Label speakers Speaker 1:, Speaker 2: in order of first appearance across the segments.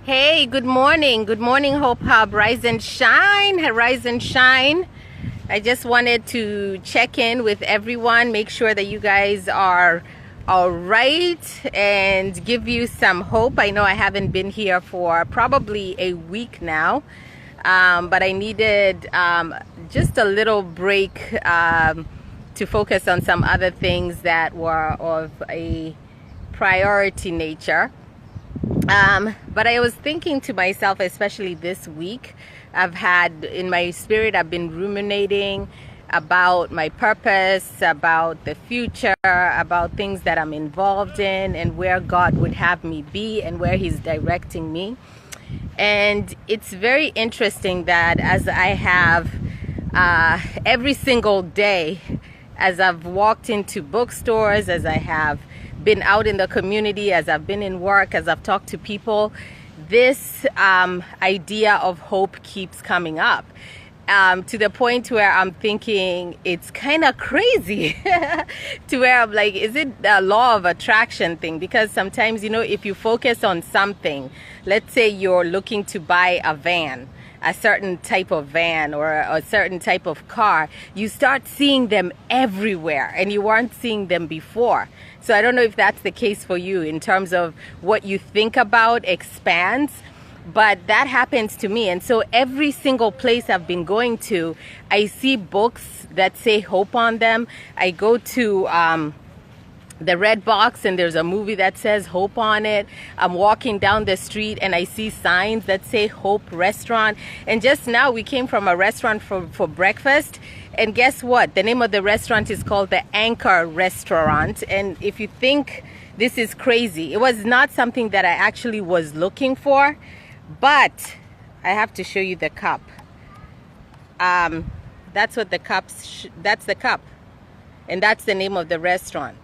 Speaker 1: Hey, good morning. Good morning, Hope Hub. Rise and shine. Rise and shine. I just wanted to check in with everyone, make sure that you guys are all right, and give you some hope. I know I haven't been here for probably a week now, but I needed just a little break to focus on some other things that were of a priority nature. But I was thinking to myself, especially this week, I've had in my spirit, I've been ruminating about my purpose, about the future, about things that I'm involved in and where God would have me be and where He's directing me. And it's very interesting that as I have every single day, as I've walked into bookstores, as I have been out in the community, as I've been in work, as I've talked to people, this idea of hope keeps coming up to the point where I'm thinking it's kind of crazy to where I'm like, is it a law of attraction thing? Because sometimes, you know, if you focus on something, let's say you're looking to buy a van, a certain type of van or a certain type of car, you start seeing them everywhere and you weren't seeing them before. So I don't know if that's the case for you in terms of what you think about expands, but that happens to me. And so every single place I've been going to, I see books that say hope on them. I go to the Red Box and there's a movie that says hope on it. I'm walking down the street and I see signs that say Hope Restaurant. And just now we came from a restaurant for breakfast. And guess what? The name of the restaurant is called the Anchor Restaurant. And if you think this is crazy, it was not something that I actually was looking for. But I have to show you the cup. That's what the cups, that's the cup. And that's the name of the restaurant.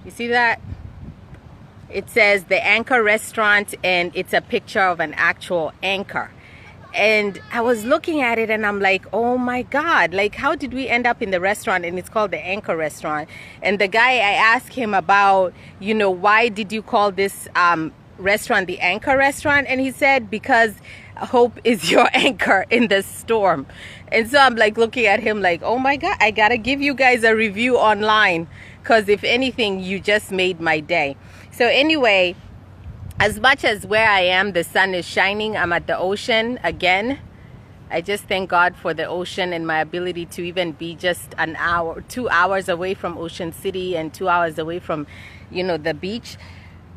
Speaker 1: You see that? It says the Anchor Restaurant and it's a picture of an actual anchor. And I was looking at it and I'm like, oh my God, like how did we end up in the restaurant and it's called the Anchor Restaurant? And the guy, I asked him about, you know, why did you call this restaurant the Anchor Restaurant? And he said, because hope is your anchor in the storm. And so I'm like looking at him like, oh my God, I gotta give you guys a review online. Because if anything, you just made my day. So anyway, as much as where I am, the sun is shining. I'm at the ocean again. I just thank God for the ocean and my ability to even be just an hour, 2 hours away from Ocean City and 2 hours away from, you know, the beach.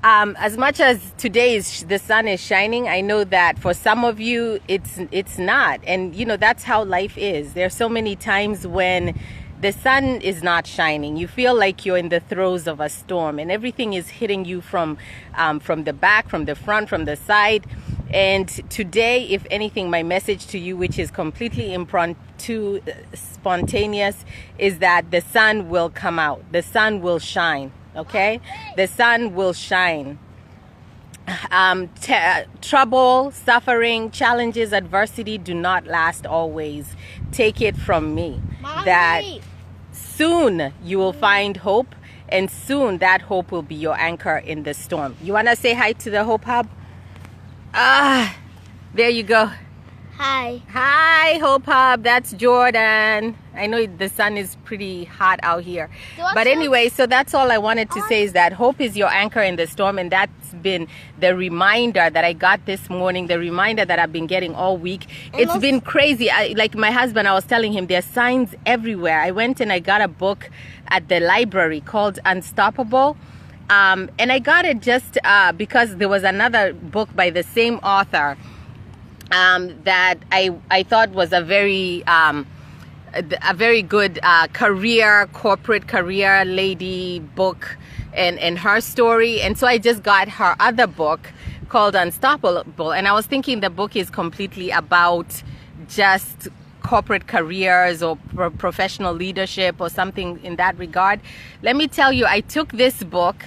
Speaker 1: As much as today the sun is shining, I know that for some of you, it's not. And, you know, that's how life is. There are so many times when the sun is not shining. You feel like you're in the throes of a storm and everything is hitting you from the back, from the front, from the side. And today, if anything, my message to you, which is completely impromptu, spontaneous, is that the sun will come out. The sun will shine. Okay? The sun will shine. Trouble, suffering, challenges, adversity do not last always. Take it from me. Mommy. That soon you will find hope, and soon that hope will be your anchor in the storm. You want to say hi to the Hope Hub? There you go.
Speaker 2: Hi.
Speaker 1: Hi, Hope Hub. That's Jordan. I know the sun is pretty hot out here. But anyway, so that's all I wanted to say is that hope is your anchor in the storm. And that's been the reminder that I got this morning, the reminder that I've been getting all week. It's been crazy. Like my husband, I was telling him there's signs everywhere. I went and I got a book at the library called Unstoppable. And I got it just because there was another book by the same author that I thought was a very good corporate career lady book and her story. And so I just got her other book called Unstoppable. And I was thinking the book is completely about just corporate careers or professional leadership or something in that regard. Let me tell you, I took this book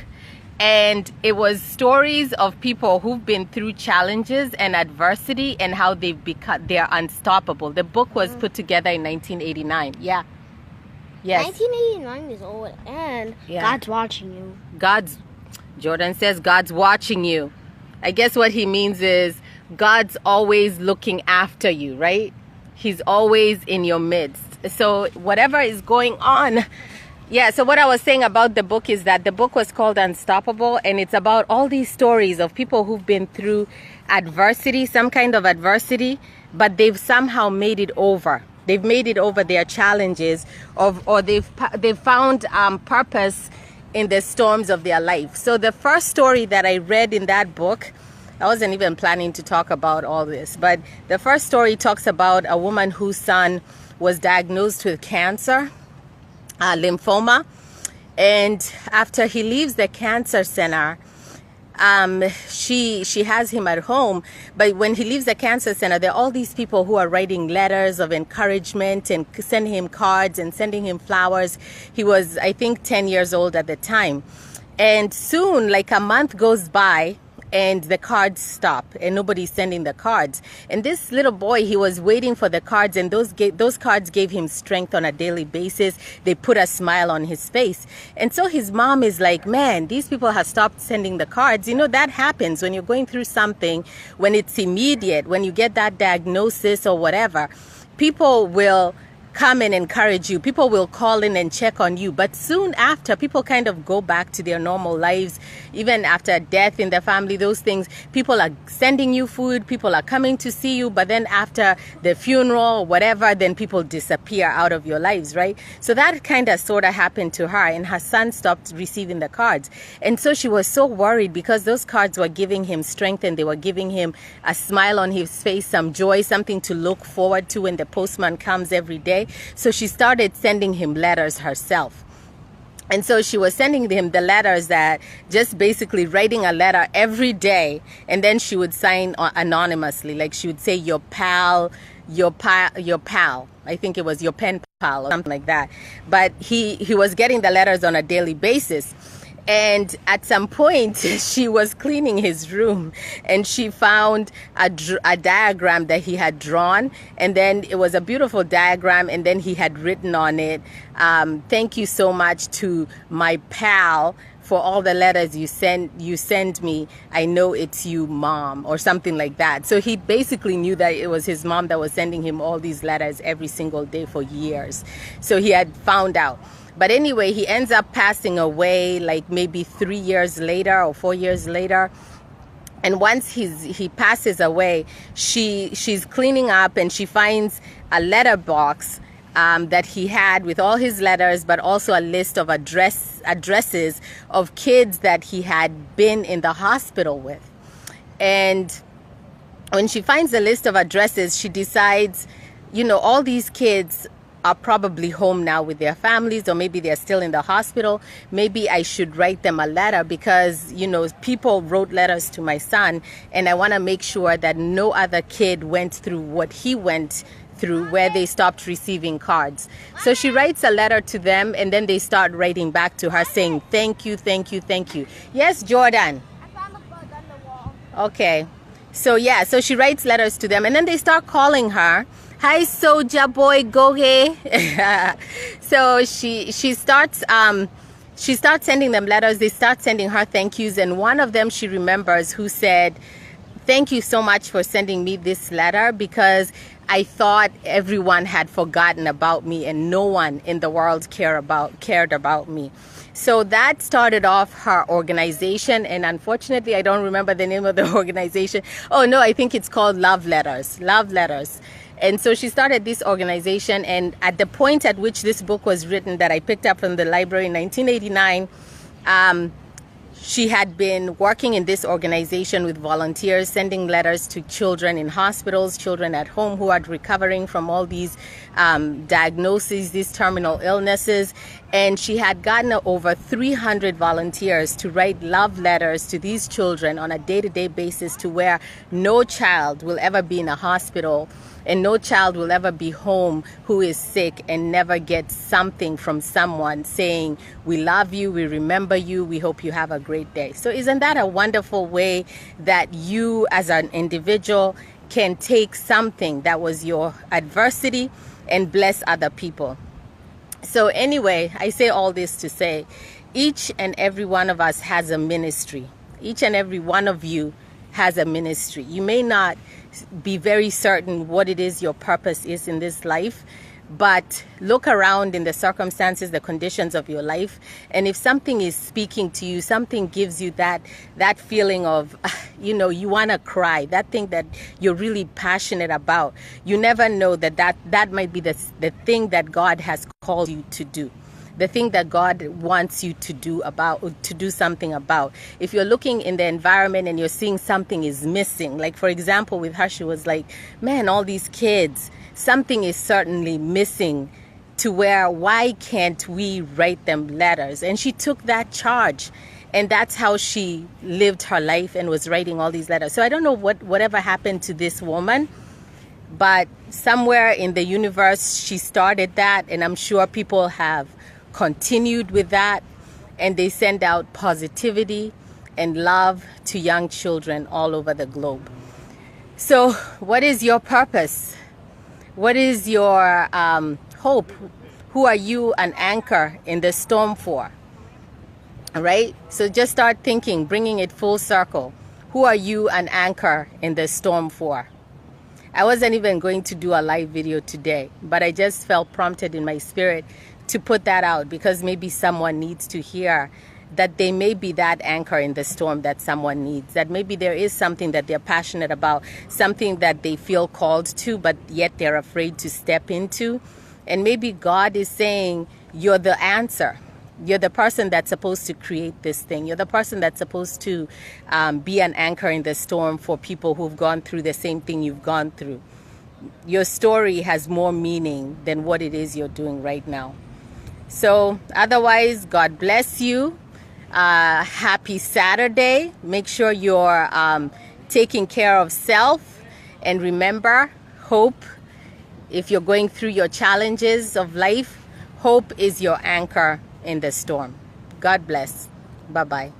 Speaker 1: and it was stories of people who've been through challenges and adversity and how they're unstoppable. The book was put together in 1989. Yeah. Yes.
Speaker 2: 1989 is old, and God's watching you.
Speaker 1: Jordan says God's watching you. I guess what he means is God's always looking after you, right? He's always in your midst. So whatever is going on. Yeah, so what I was saying about the book is that the book was called Unstoppable, and it's about all these stories of people who've been through adversity, some kind of adversity, but they've somehow made it over. They've made it over their challenges, or they've found purpose in the storms of their life. So the first story that I read in that book, I wasn't even planning to talk about all this, but the first story talks about a woman whose son was diagnosed with cancer, lymphoma, and after he leaves the cancer center, she has him at home. But when he leaves the cancer center, there are all these people who are writing letters of encouragement and sending him cards and sending him flowers. He was, I think, 10 years old at the time. And soon, like a month goes by, and the cards stop and nobody's sending the cards. And this little boy, he was waiting for the cards, and those cards gave him strength on a daily basis. They put a smile on his face. And so his mom is like, man, these people have stopped sending the cards. You know, that happens when you're going through something, when it's immediate, when you get that diagnosis or whatever. People will come and encourage you. People will call in and check on you. But soon after, people kind of go back to their normal lives. Even after death in the family, those things, people are sending you food, people are coming to see you. But then after the funeral or whatever, then people disappear out of your lives, right? So that kind of sort of happened to her, and her son stopped receiving the cards. And so she was so worried because those cards were giving him strength, and they were giving him a smile on his face, some joy, something to look forward to when the postman comes every day. So she started sending him letters herself. And so she was sending him the letters, that just basically writing a letter every day. And then she would sign anonymously. Like she would say, your pal. I think it was your pen pal or something like that. But he was getting the letters on a daily basis. And at some point, she was cleaning his room, and she found a diagram that he had drawn. And then it was a beautiful diagram. And then he had written on it, thank you so much to my pal for all the letters you send me. I know it's you, Mom, or something like that. So he basically knew that it was his mom that was sending him all these letters every single day for years. So he had found out. But anyway, he ends up passing away like maybe 3 years later or 4 years later. And once he passes away, she's cleaning up, and she finds a letter box that he had with all his letters, but also a list of addresses of kids that he had been in the hospital with. And when she finds the list of addresses, she decides, you know, all these kids are probably home now with their families, or maybe they're still in the hospital. Maybe I should write them a letter, because, you know, people wrote letters to my son, and I want to make sure that no other kid went through what he went through, where they stopped receiving cards. So she writes a letter to them, and then they start writing back to her saying, thank you, thank you, thank you. Yes, Jordan?
Speaker 2: I found a bug on the wall.
Speaker 1: Okay. So yeah, so she writes letters to them, and then they start calling her. Hi, Soja Boy, Goge. So she starts sending them letters. They start sending her thank yous, and one of them she remembers, who said, thank you so much for sending me this letter, because I thought everyone had forgotten about me and no one in the world cared about me. So that started off her organization, and unfortunately I don't remember the name of the organization. Oh no, I think it's called Love Letters. And so she started this organization, and at the point at which this book was written that I picked up from the library in 1989, she had been working in this organization with volunteers, sending letters to children in hospitals, children at home who are recovering from all these diagnoses, these terminal illnesses. And she had gotten over 300 volunteers to write love letters to these children on a day-to-day basis, to where no child will ever be in a hospital and no child will ever be home who is sick and never get something from someone saying, we love you, we remember you, we hope you have a great day. So isn't that a wonderful way that you as an individual can take something that was your adversity and bless other people? So anyway, I say all this to say, each and every one of us has a ministry. Each and every one of you has a ministry. You may not be very certain what it is your purpose is in this life, but look around in the circumstances, the conditions of your life, and if something is speaking to you, something gives you that feeling of, you want to cry, that thing that you're really passionate about, you never know that might be the thing that God has called you to do. The thing that God wants you to do something about. If you're looking in the environment and you're seeing something is missing, like for example with her, she was like, man, all these kids, something is certainly missing, to where, why can't we write them letters? And she took that charge, and that's how she lived her life and was writing all these letters. So I don't know whatever happened to this woman, but somewhere in the universe she started that, and I'm sure people have continued with that, and they send out positivity and love to young children all over the globe. So what is your purpose? What is your hope? Who are you an anchor in the storm for? All right? So just start thinking, bringing it full circle. Who are you an anchor in the storm for? I wasn't even going to do a live video today, but I just felt prompted in my spirit to put that out, because maybe someone needs to hear that they may be that anchor in the storm that someone needs, that maybe there is something that they're passionate about, something that they feel called to, but yet they're afraid to step into. And maybe God is saying, you're the answer. You're the person that's supposed to create this thing. You're the person that's supposed to be an anchor in the storm for people who've gone through the same thing you've gone through. Your story has more meaning than what it is you're doing right now. So otherwise, God bless you. Happy Saturday. Make sure you're taking care of self. And remember, hope, if you're going through your challenges of life, hope is your anchor in the storm. God bless. Bye-bye.